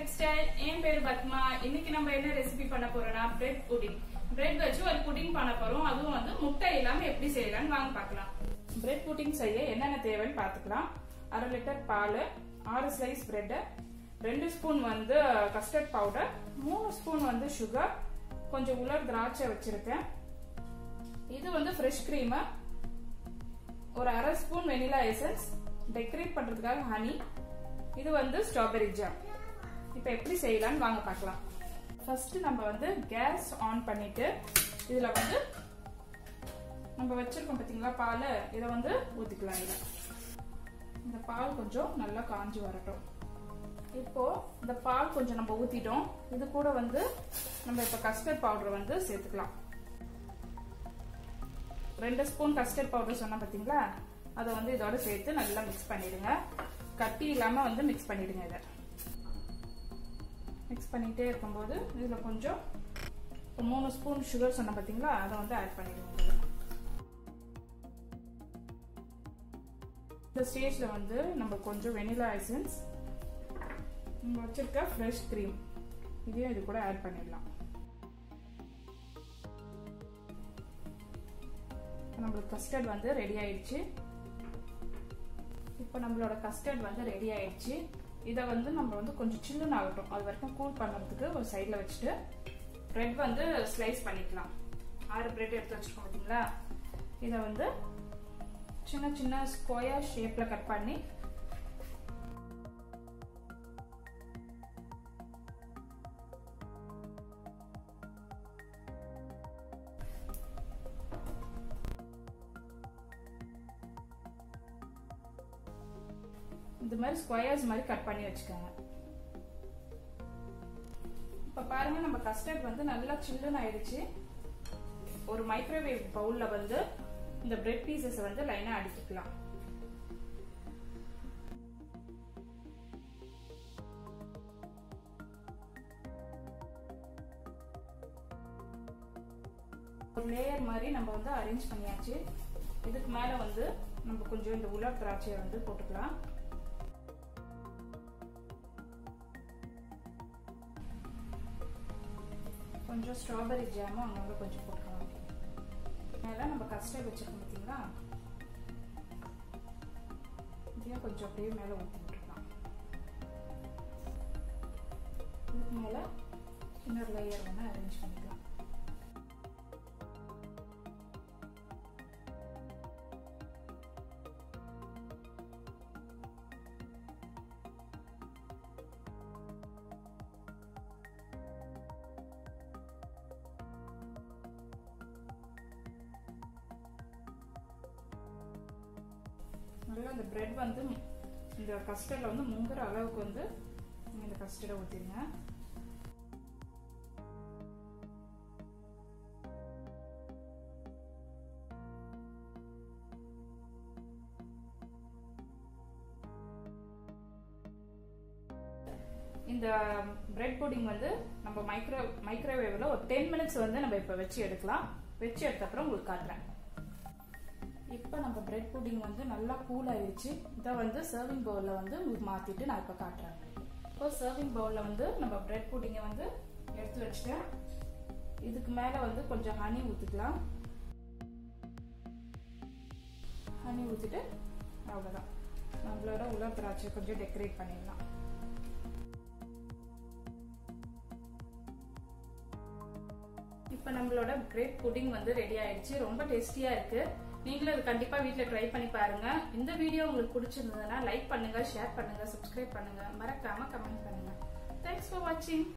Life style. என் பேரு பத்மா. இன்னைக்கு நம்ம என்ன ரெசிபி பண்ண போறோம்னா பிரெட் புடிங். பிரெட் வச்சு ஒரு புடிங் பண்ண போறோம். அதுவும் வந்து முட்டை இல்லாம எப்படி செய்யலாம்னு வாங்க பார்க்கலாம். பிரெட் புடிங் செய்ய என்னென்ன தேவைன்னு பாத்துக்கலாம். 1/2 லிட்டர் பால், 6 ஸ்லைஸ் பிரெட், 2 ஸ்பூன் வந்து கஸ்டர்ட் பவுடர், 3 ஸ்பூன் வந்து சுகர், கொஞ்சம் உலர் திராட்சை வச்சிருக்கேன். இது வந்து ஃப்ரெஷ் கிரீம், ஒரு 1/2 ஸ்பூன் வெனிலா எசன்ஸ், டெக்கரேட் பண்றதுக்காக ஹனி, இது வந்து ஸ்ட்ராபெரி ஜாம். இப்போ எப்படி செய்யலாம்னு வாங்க பார்க்கலாம். ஃபர்ஸ்ட் நம்ம வந்து கேஸ் ஆன் பண்ணிட்டு இதுல வந்து நம்ம வச்சிருக்கோம் பாத்தீங்களா பால், இதை வந்து ஊத்திக்கலாம். இந்த பால் கொஞ்சம் நல்லா காஞ்சி வரட்டும். இப்போ இந்த பால் கொஞ்சம் நம்ம ஊத்திட்டோம். இது கூட வந்து நம்ம இப்ப கஸ்டர்ட் பவுடர் வந்து சேர்த்துக்கலாம். 2 ஸ்பூன் கஸ்டர்ட் பவுடர் சொன்ன பாத்தீங்களா, அதை வந்து இதோட சேர்த்து நல்லா மிக்ஸ் பண்ணிடுங்க. கட்டி இல்லாம வந்து மிக்ஸ் பண்ணிடுங்க. இதை மிக்ஸ் பண்ணிட்டே இருக்கும்போது இதுல கொஞ்சம் 3 ஸ்பூன் சுகர் சொன்ன பாத்தீங்களா, அதை வந்து ஆட் பண்ணிடுங்க. இந்த ஸ்டேஜ்ல வந்து நம்ம கொஞ்சம் வெனிலா எசன்ஸ், நம்ம வச்சிருக்க ஃப்ரெஷ் கிரீம், இதையும் இது கூட ஆட் பண்ணிடலாம். நம்மளுக்கு கஸ்டர்ட் வந்து ரெடி ஆயிடுச்சு. இப்போ நம்மளோட கஸ்டர்ட் வந்து ரெடி ஆயிடுச்சு. இதை வந்து நம்ம வந்து கொஞ்சம் சில்லுன்னு ஆகட்டும், அது வரைக்கும் கூல் பண்ணுறதுக்கு ஒரு சைடில் வச்சுட்டு பிரெட் வந்து ஸ்லைஸ் பண்ணிக்கலாம். 6 பிரெட் எடுத்து வச்சுருக்கோம் பார்த்தீங்களா, இதை வந்து சின்ன சின்ன ஸ்கொயர் ஷேப்ல கட் பண்ணி இந்த மாதிரி ஸ்கொயர்ஸ் மாதிரி கட் பண்ணி வச்சுக்கோங்க. இப்ப பாருங்க, நம்ம கஸ்டர்ட் வந்து நல்லா சில்லுன்னு ஆயிடுச்சு. ஒரு மைக்ரோவேவ் பவுல்ல வந்து இந்த பிரெட் பீசஸ் வந்து லைனா அடிக்கலாம். ஒரு லேயர் மாதிரி நம்ம வந்து அரேஞ்ச் பண்ணியாச்சு. இதுக்கு மேல வந்து நம்ம கொஞ்சம் இந்த உலர் திராட்சையை வந்து போட்டுக்கலாம். கொஞ்சம் ஸ்ட்ராபெரி ஜாமும் அங்கங்க கொஞ்சம் போட்டுக்கலாம். மேல நம்ம கஸ்டர்ட் வச்சிருக்கோம் பார்த்தீங்களா, இதையும் கொஞ்சம் அப்படியே மேல ஊற்றி விட்டுக்கலாம். இதுக்கு மேல இன்னொரு லேயர் வந்து அரேஞ்ச் பண்ணிக்கலாம். நல்லா இந்த பிரெட் வந்து இந்த கஸ்டர்ட்ல வந்து முங்குற அளவுக்கு வந்து இந்த கஸ்டர்டை ஊற்றிடுங்க. இந்த பிரெட் புடிங் வந்து நம்ம மைக்ரோவேவ்ல ஒரு 10 மினிட்ஸ் வந்து நம்ம இப்ப வச்சு எடுக்கலாம். வச்சு எடுத்த அப்புறம் உங்களுக்கு காட்டுறேன். இப்போ நம்ம பிரெட் புடிங் வந்து நல்லா கூல் ஆயிடுச்சு. இதை வந்து சர்விங் பவுல்ல வந்து மாத்திட்டு நான் இப்ப காட்டுறேன். இப்போ சர்விங் பவுல்ல வந்து நம்ம பிரெட் புடிங்கை வந்து எடுத்து வச்சுட்டேன். இதுக்கு மேல வந்து கொஞ்சம் ஹனி ஊத்திக்கலாம். ஹனி ஊத்திட்டு அவ்வளவுதான், நம்மளோட உலர் திராட்சை கொஞ்சம் டெக்கரேட் பண்ணிடலாம். இப்போ நம்மளோட பிரெட் புடிங் வந்து ரெடி ஆயிடுச்சு. ரொம்ப டேஸ்டியா இருக்கு. நீங்களும் இது கண்டிப்பா வீட்ல ட்ரை பண்ணி பாருங்க. இந்த வீடியோ உங்களுக்கு பிடிச்சிருந்ததுன்னா லைக் பண்ணுங்க, ஷேர் பண்ணுங்க, சப்ஸ்கிரைப் பண்ணுங்க, மறக்காம கமெண்ட் பண்ணுங்க. தேங்க்ஸ் ஃபார் வாட்சிங்.